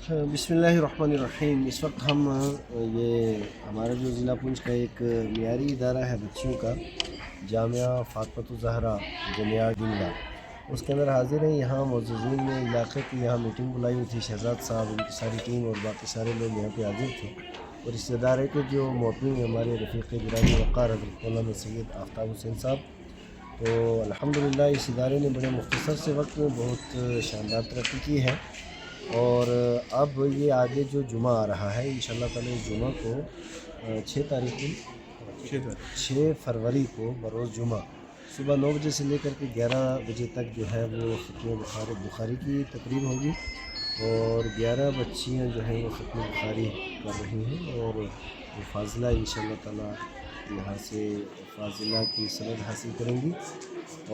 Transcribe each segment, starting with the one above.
बिस्मिल्लाहिर्रहमानिर्रहीम। इस वक्त हम ये हमारा जो ज़िला पुंछ का एक मियारी इदारा है बच्चियों का, जामिया फ़ातिमा-उज़-ज़हरा जनियाड़ गिंगला, उसके अंदर हाज़िर हैं। यहाँ मुअज़्ज़िज़ीन ने इलाक़े की यहाँ मीटिंग बुलाई हुई थी। शहज़ाद साहब, उनकी सारी टीम और बाकी सारे लोग यहाँ पे हाज़िर थे। और इस इदारे के जो मोहतमी हमारे रफ़ीक़ बिरानी वक़ार हज़रत मौलाना सैयद आफ़ताब हुसैन साहब, तो अल्हम्दुलिल्लाह इस इदारे ने बड़े मुख्तसर से वक्त में बहुत शानदार तरक्की की है। और अब ये आगे जो जुमा आ रहा है, इंशाअल्लाह ताला इस जुमा को 6 तारीख को 6 फरवरी को बरोज़ जुमा सुबह 9 बजे से लेकर के 11 बजे तक जो है वो ख़त्म बुखारी की तकरीब होगी। और 11 बच्चियाँ जो हैं वो ख़त्म बुखारी कर रही हैं और वो फाज़िला इंशाअल्लाह ताला यहाँ से फाज़िला की सनद हासिल करेंगी।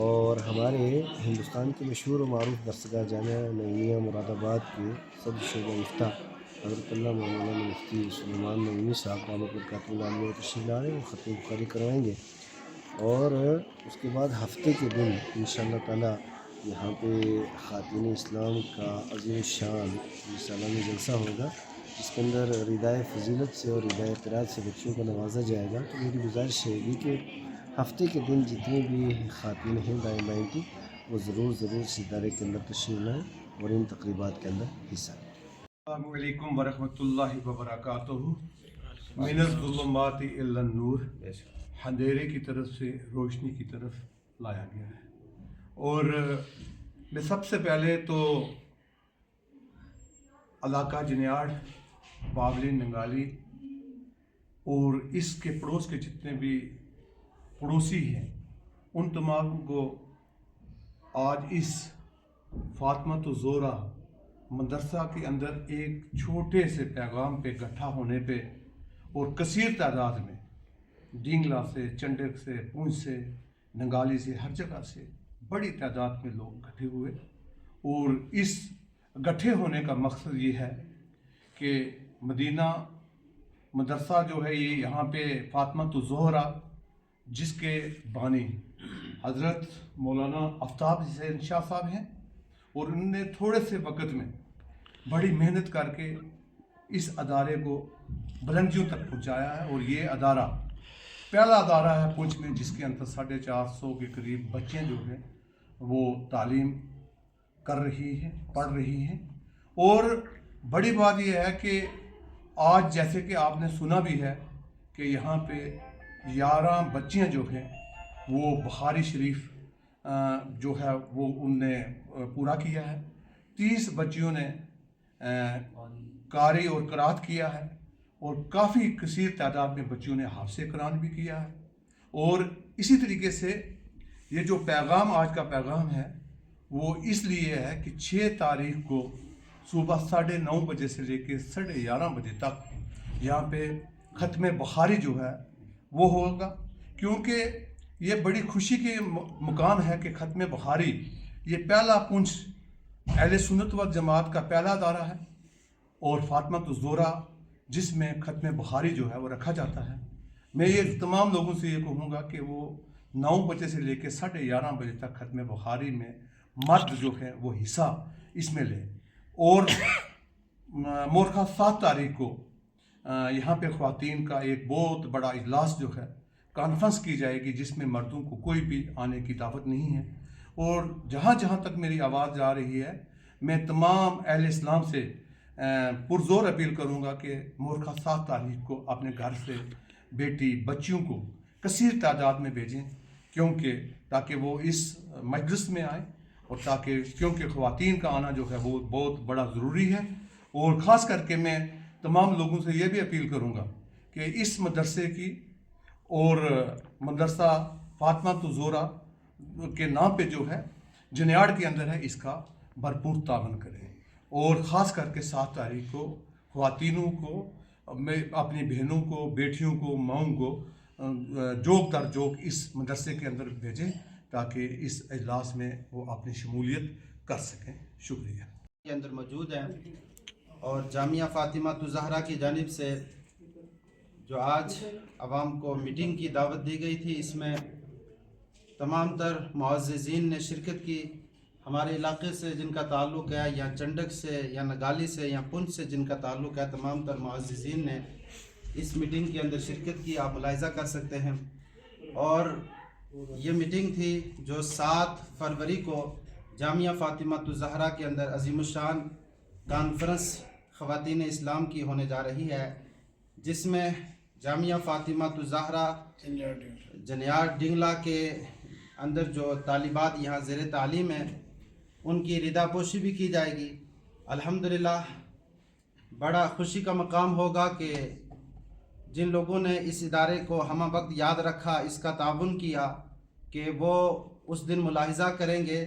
और हमारे हिंदुस्तान के मशहूर व मारूफ़ दरसगाह जामिया नईमिया मुरादाबाद के सदर शोबा इफ्ता हज़रत मौलाना मुफ्ती सुलेमान नईमी साहब दामद बरकातुहू आलिया तशरीफ़ ला रहे हैं। वो ख़त्म बुखारी करवाएंगे और उसके बाद हफ्ते के दिन इंशाअल्लाह ताला यहाँ पे ख़ातिन इस्लाम का अज़ीम शान सालाना जलसा होगा, जिसके अंदर रिदाए फ़ज़ीलत से और रिदाए क़िरात से बच्चों को नवाजा जाएगा। तो मेरी गुज़ारिश रहेगी कि हफ्ते के दिन जितनी भी ख़ातिन हैं दाएँ बाएँ की, वो ज़रूर इस इदारे के अंदर तशरीफ़ लाएँ और इन तक़रीबात के अंदर हिस्सा लें। अस्सलामु अलैकुम वरहमतुल्लाहि वबरकातुहू। मिनज़्ज़ुलुमाति इलन नूर, अंधेरे की तरफ से रोशनी की तरफ लाया गया है। और मैं सबसे पहले तो इलाका जनियाड़, बावली, नंगाली और इसके पड़ोस के जितने भी पड़ोसी हैं, उन तमाम को आज इस फ़ातिमा-उज़-ज़ोहरा मदरसा के अंदर एक छोटे से पैगाम पे इकट्ठा होने पे और कसीर तादाद में डिंगला से, चंडक से, पुंछ से, नंगाली से, हर जगह से बड़ी तादाद में लोग इकट्ठे हुए। और इस इकट्ठे होने का मकसद ये है कि मदीना मदरसा जो है ये यहाँ पे फ़ातिमा-उज़-ज़ोहरा जिसके बानी हज़रत मौलाना आफ़ताब हुसैन शाह साहब हैं, और उन्होंने थोड़े से वक़्त में बड़ी मेहनत करके इस अदारे को बुलंदियों तक पहुँचाया है। और ये अदारा पहला अदारा है पुंछ में जिसके अंदर 450 के करीब बच्चियाँ जो हैं वो तालीम कर रही हैं, पढ़ रही हैं। और बड़ी बात यह है कि आज जैसे कि आपने सुना भी है कि यहाँ पे 11 बच्चियाँ जो हैं वो बुखारी शरीफ जो है वो उनने पूरा किया है। 30 बच्चियों ने कारी और क़िरात किया है और काफ़ी कसीर तादाद में बच्चियों ने हाफ़िज़ कुरान भी किया है। और इसी तरीके से ये जो पैगाम आज का पैगाम है वो इसलिए है कि 6 तारीख को सुबह 9:30 बजे से लेकर 11:30 बजे तक यहाँ पे ख़त्म बुखारी जो है वो होगा। क्योंकि ये बड़ी खुशी के मुकाम है कि ख़त्म बुखारी ये पहला पुंछ अहले सुन्नत व जमात का पहला अदारा है। और फ़ातिमा-उज़-ज़ोहरा जिसमें ख़त्म बुखारी जो है वो रखा जाता है। मैं ये तमाम लोगों से ये कहूँगा कि वो 9 बजे से लेकर 11:30 बजे तक ख़त्म बुखारी में मर्द जो है वो हिस्सा इसमें लें। और मोरखा 7 तारीख को यहाँ पे ख़वातीन का एक बहुत बड़ा इजलास जो है कॉन्फ्रेंस की जाएगी, जिसमें मर्दों को कोई भी आने की दावत नहीं है। और जहाँ जहाँ तक मेरी आवाज़ जा रही है, मैं तमाम अहले इस्लाम से पुरज़ोर अपील करूँगा कि मोरखा 7 तारीख को अपने घर से बेटी बच्चियों को कसीर तादाद में भेजें, क्योंकि ताकि वो इस मजलिस में आए और ताकि क्योंकि ख़वातीन का आना जो है वो बहुत बड़ा ज़रूरी है। और ख़ास करके मैं तमाम लोगों से ये भी अपील करूँगा कि इस मदरसे की और मदरसा फ़ातिमा-उज़-ज़ोहरा के नाम पे जो है जनियाड़ के अंदर है, इसका भरपूर तावन करें। और ख़ास करके 7 तारीख को ख़वातीनों को, मैं अपनी बहनों को, बेटियों को, माओं को जोक दर जोक इस मदरसे के अंदर भेजें ताकि इस इजलास में वो अपनी शमूलियत कर सकें। शुक्रिया। के अंदर मौजूद हैं। और जामिया फ़ातिमा-उज़-ज़हरा की जानिब से जो आज आवाम को मीटिंग की दावत दी गई थी, इसमें तमाम तर मुअज़्ज़िज़ीन ने शिरकत की। ہمارے علاقے سے جن کا تعلق ہے یا چنڈک سے یا نگالی سے یا پنچ سے جن کا تعلق ہے، تمام تر معززین نے اس میٹنگ کے اندر شرکت کی، آپ ملاحظہ کر سکتے ہیں۔ اور یہ میٹنگ تھی جو 7 فروری کو جامعہ فاطمہ الزہرا کے اندر عظیم الشان کانفرنس خواتین اسلام کی ہونے جا رہی ہے، جس میں جامعہ فاطمہ الزہرا جنیار ڈنگلا کے اندر جو طالبات یہاں زیر تعلیم ہیں ان کی ردا پوشی بھی کی جائے گی۔ الحمدللہ بڑا خوشی کا مقام ہوگا کہ جن لوگوں نے اس ادارے کو ہمہ وقت یاد رکھا، اس کا تعاون کیا، کہ وہ اس دن ملاحظہ کریں گے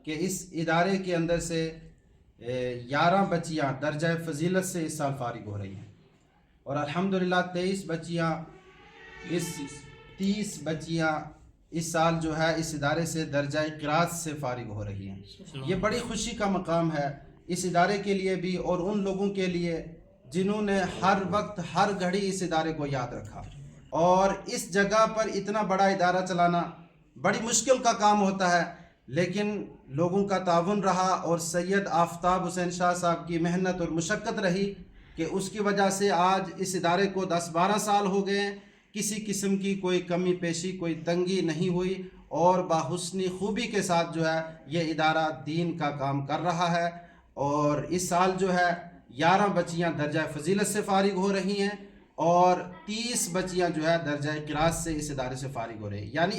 کہ اس ادارے کے اندر سے 11 بچیاں درجہ فضیلت سے اس سال فارغ ہو رہی ہیں، اور الحمدللہ 30 بچیاں اس سال جو ہے اس ادارے سے درجہ قرات سے فارغ ہو رہی ہیں۔ یہ بڑی خوشی کا مقام ہے اس ادارے کے لیے بھی اور ان لوگوں کے لیے جنہوں نے ہر وقت ہر گھڑی اس ادارے کو یاد رکھا۔ اور اس جگہ پر اتنا بڑا ادارہ چلانا بڑی مشکل کا کام ہوتا ہے، لیکن لوگوں کا تعاون رہا اور سید آفتاب حسین شاہ صاحب کی محنت اور مشقت رہی کہ اس کی وجہ سے آج اس ادارے کو 10-12 سال ہو گئے ہیں، کسی قسم کی کوئی کمی پیشی کوئی تنگی نہیں ہوئی، اور باحسنی خوبی کے ساتھ جو ہے یہ ادارہ دین کا کام کر رہا ہے۔ اور اس سال جو ہے 11 بچیاں درجہ فضیلت سے فارغ ہو رہی ہیں اور 30 بچیاں جو ہے درجہ قرات سے اس ادارے سے فارغ ہو رہی ہیں، یعنی